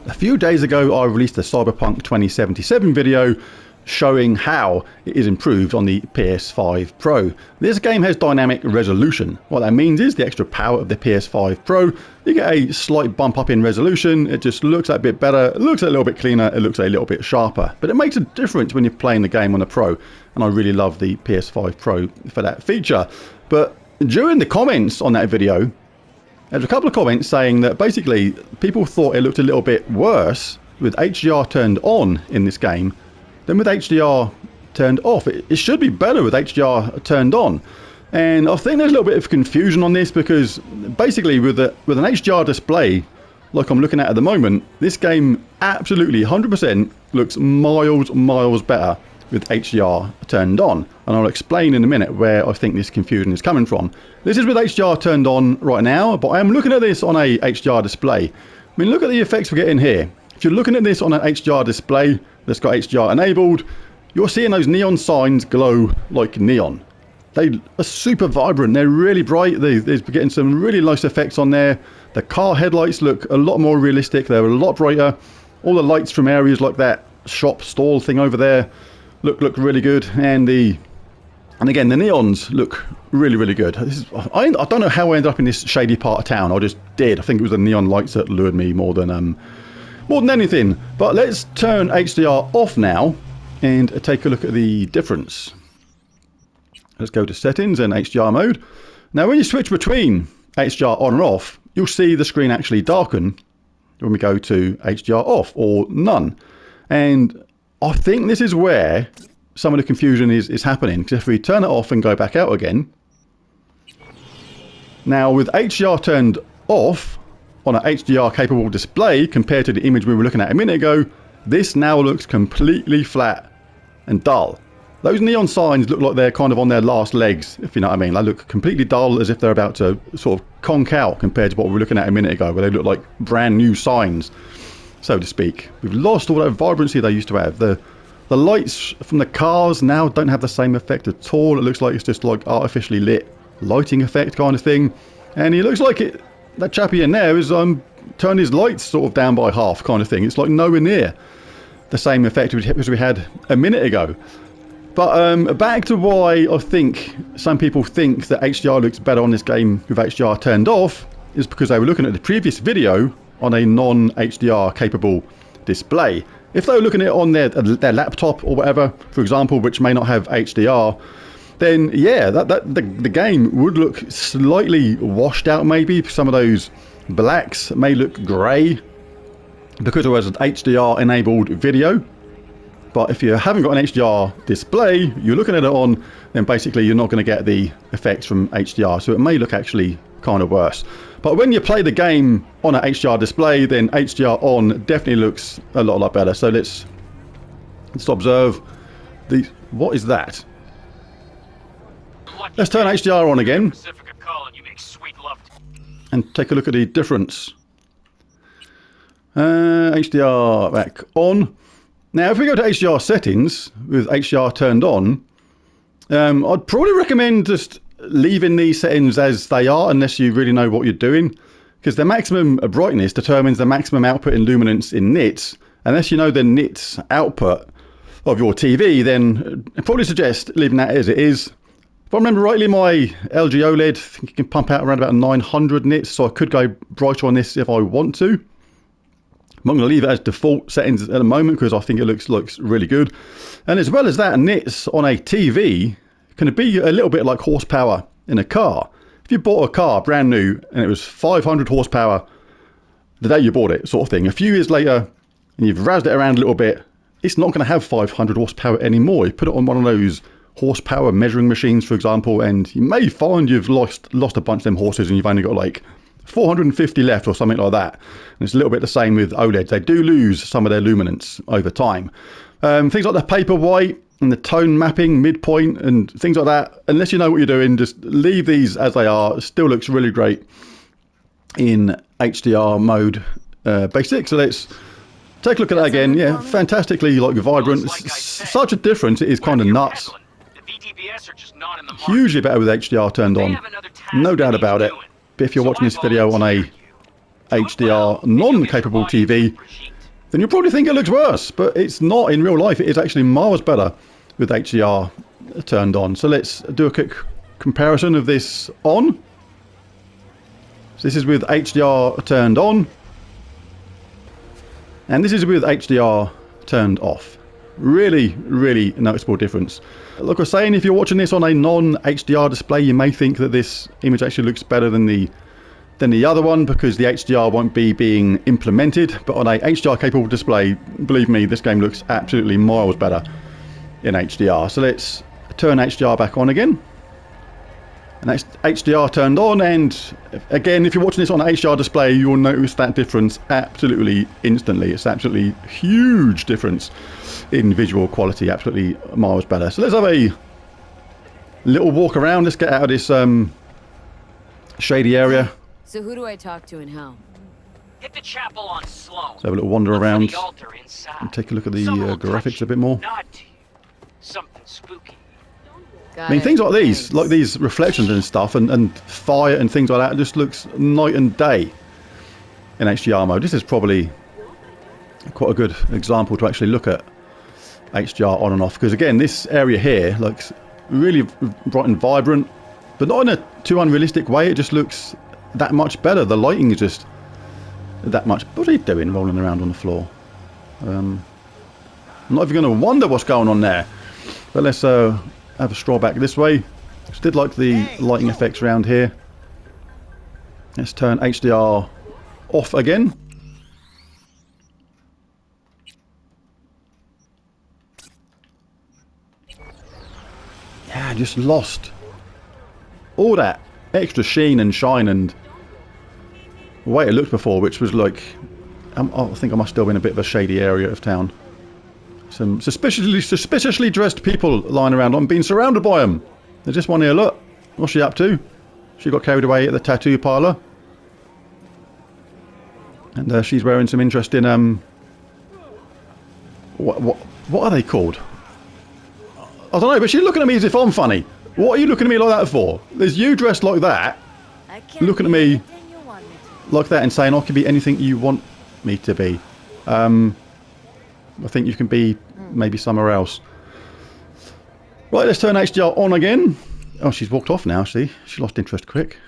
A few days ago I released a Cyberpunk 2077 video showing how it is improved on the PS5 Pro. This game has dynamic resolution. What that means is the extra power of the PS5 Pro, you get a slight bump up in resolution. It just looks a bit better, it looks a little bit cleaner, it looks a little bit sharper. But it makes a difference when you're playing the game on the Pro, and I really love the PS5 Pro for that feature. But during the comments on that video, there's a couple of comments saying that basically people thought it looked a little bit worse with HDR turned on in this game than with HDR turned off. It should be better with HDR turned on. And I think there's a little bit of confusion on this because basically with an HDR display like I'm looking at the moment, this game absolutely 100% looks miles better with HDR turned on. And I'll explain in a minute where I think this confusion is coming from. This is with HDR turned on right now, but I am looking at this on a HDR display. I mean, look at the effects we're getting here. If you're looking at this on an HDR display that's got HDR enabled, you're seeing those neon signs glow like neon. They are super vibrant, they're really bright, they're getting some really nice effects on there. The car headlights look a lot more realistic, they're a lot brighter. All the lights from areas like that shop stall thing over there look really good, and again the neons look really good. I don't know how I ended up in this shady part of town. I just did. I think it was the neon lights that lured me more than anything. But let's turn HDR off now and take a look at the difference. Let's go to settings and HDR mode. Now when you switch between HDR on and off, you'll see the screen actually darken when we go to HDR off or none. And I think this is where some of the confusion is happening, because if we turn it off and go back out again, now with HDR turned off on an HDR capable display compared to the image we were looking at a minute ago, this now looks completely flat and dull. Those neon signs look like they're kind of on their last legs, if you know what I mean. They look completely dull, as if they're about to sort of conk out compared to what we were looking at a minute ago, where they look like brand new signs, so to speak. We've lost all that vibrancy they used to have. The lights from the cars now don't have the same effect at all. It looks like it's just like artificially lit lighting effect kind of thing. And it looks like that chappie in there is turned his lights sort of down by half kind of thing. It's like nowhere near the same effect as we had a minute ago. But back to why I think some people think that HDR looks better on this game with HDR turned off is because they were looking at the previous video on a non-HDR capable display. If they were looking at it on their laptop or whatever, for example, which may not have HDR, then yeah, the game would look slightly washed out maybe. Some of those blacks may look grey because it was an HDR enabled video. But if you haven't got an HDR display, you're looking at it on, then basically you're not going to get the effects from HDR. So it may look actually kind of worse. But when you play the game on an HDR display, then HDR on definitely looks a lot better. So let's observe the... What is that? Let's turn HDR on again and take a look at the difference. HDR back on. Now if we go to HDR settings with HDR turned on, I'd probably recommend just leaving these settings as they are unless you really know what you're doing, because the maximum brightness determines the maximum output in luminance in nits. Unless you know the nits output of your TV, then I'd probably suggest leaving that as it is. If I remember rightly, my LG OLED, I think you can pump out around about 900 nits, so I could go brighter on this if I want to. I'm going to leave it as default settings at the moment because I think it looks really good. And as well as that, nits on a TV can be a little bit like horsepower in a car. If you bought a car brand new and it was 500 horsepower the day you bought it, sort of thing, a few years later and you've razzed it around a little bit, it's not going to have 500 horsepower anymore. You put it on one of those horsepower measuring machines, for example, and you may find you've lost a bunch of them horses and you've only got like 450 left or something like that. And it's a little bit the same with OLEDs. They do lose some of their luminance over time. Things like the paper white and the tone mapping midpoint and things like that, unless you know what you're doing, just leave these as they are. It still looks really great in HDR mode basic. So let's take a look at that again. Yeah, fantastically like vibrant. Such a difference. It is kind of nuts. Hugely better with HDR turned on, no doubt about it. But if you're watching this video on a HDR non-capable TV, then you'll probably think it looks worse, but it's not in real life. It is actually miles better with HDR turned on. So let's do a quick comparison of this on. So this is with HDR turned on, and this is with HDR turned off. Really, really noticeable difference. Like I was saying, if you're watching this on a non-HDR display, you may think that this image actually looks better than the other one because the HDR won't be being implemented. But on a HDR capable display, believe me, this game looks absolutely miles better in HDR. So let's turn HDR back on again. And that's HDR turned on, and again, if you're watching this on an HDR display, you'll notice that difference absolutely instantly. It's absolutely huge difference in visual quality, absolutely miles better. So let's have a little walk around. Let's get out of this shady area. So who do I talk to and how? Hit the chapel on slow. Let's have a little wander around and take a look at the graphics a bit more. Something spooky. I mean, things like these reflections and stuff, and fire and things like that, just looks night and day in HDR mode. This is probably quite a good example to actually look at HDR on and off, because again, this area here looks really bright and vibrant, but not in a too unrealistic way. It just looks that much better. The lighting is just that much. What are you doing rolling around on the floor? I'm not even going to wonder what's going on there. But let's have a stroll back this way. Just did like the lighting effects around here. Let's turn HDR off again. Yeah, just lost all that extra sheen and shine and the way it looked before, which was like, I think I must still be in a bit of a shady area of town. Some suspiciously dressed people lying around. I'm being surrounded by them. There's just one here, look. What's she up to? She got carried away at the tattoo parlour. And she's wearing some interesting, what are they called? I don't know, but she's looking at me as if I'm funny. What are you looking at me like that for? There's you dressed like that, looking at me like that and saying I can be anything you want me to be. I think you can be maybe somewhere else. Right, let's turn HDR on again. Oh, she's walked off now, see? She lost interest quick.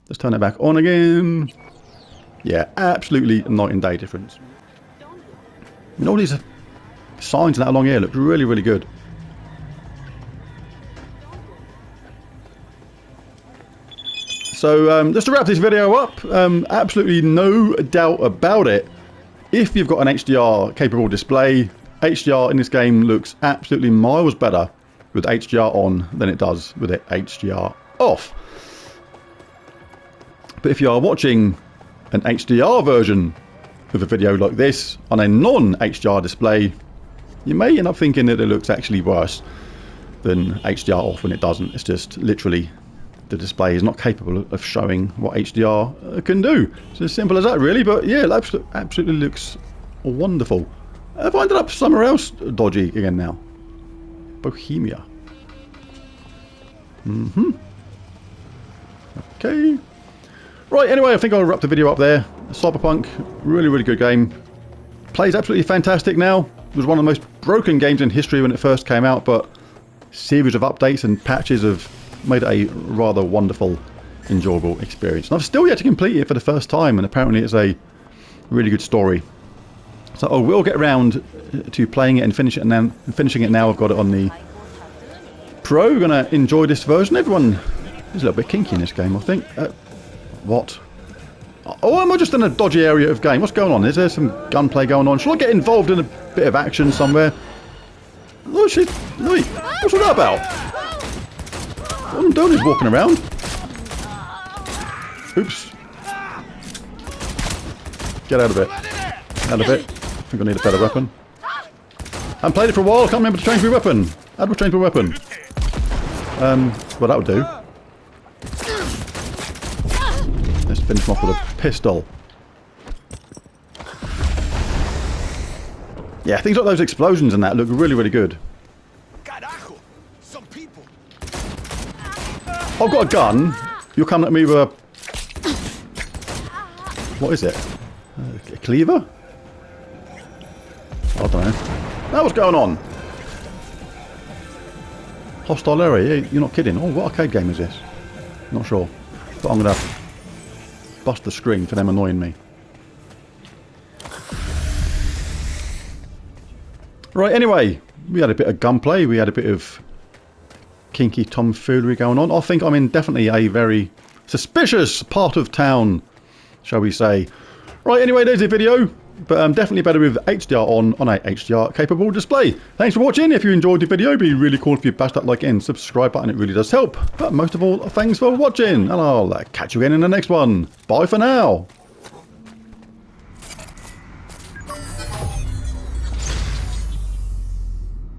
Let's turn it back on again. Yeah, absolutely night and day difference. I mean, all these signs and that along here look really, really good. So, just to wrap this video up, absolutely no doubt about it. If you've got an HDR capable display, HDR in this game looks absolutely miles better with HDR on than it does with it HDR off. But if you are watching an HDR version of a video like this on a non-HDR display, you may end up thinking that it looks actually worse than HDR off when it doesn't. It's just literally the display is not capable of showing what HDR can do. It's as simple as that, really. But yeah, it absolutely looks wonderful. Have I ended up somewhere else dodgy again now? Bohemia. Okay. Right, anyway, I think I'll wrap the video up there. Cyberpunk, really, really good game. Plays absolutely fantastic now. It was one of the most broken games in history when it first came out, but a series of updates and patches have made it a rather wonderful, enjoyable experience. And I've still yet to complete it for the first time, and apparently it's a really good story. So I will get around to playing it and finishing it now. I've got it on the Pro. Going to enjoy this version. Everyone is a little bit kinky in this game, I think. What? Oh, am I just in a dodgy area of game? What's going on? Is there some gunplay going on? Should I get involved in a bit of action somewhere? Oh shit! Wait, what's all that about? What I'm doing is walking around. Oops. Get out of it. Out of it. I think I need a better weapon. I haven't played it for a while. I can't remember to change my weapon. How do I change my weapon? Well, that would do. Let's finish him off with a pistol. Yeah, things like those explosions and that look really, really good. I've got a gun. You're coming at me with a... What is it? cleaver? I don't know. Now what's going on? Hostile area? You're not kidding. Oh, what arcade game is this? Not sure. But I'm going to bust the screen for them annoying me. Right, anyway. We had a bit of gunplay. We had a bit of kinky tomfoolery going on. I think I'm in definitely a very suspicious part of town, shall we say. Right, anyway, there's the video. But definitely better with HDR on a HDR capable display. Thanks for watching. If you enjoyed the video, it'd be really cool if you bash that like and subscribe button. It really does help. But most of all, thanks for watching. And I'll catch you again in the next one. Bye for now.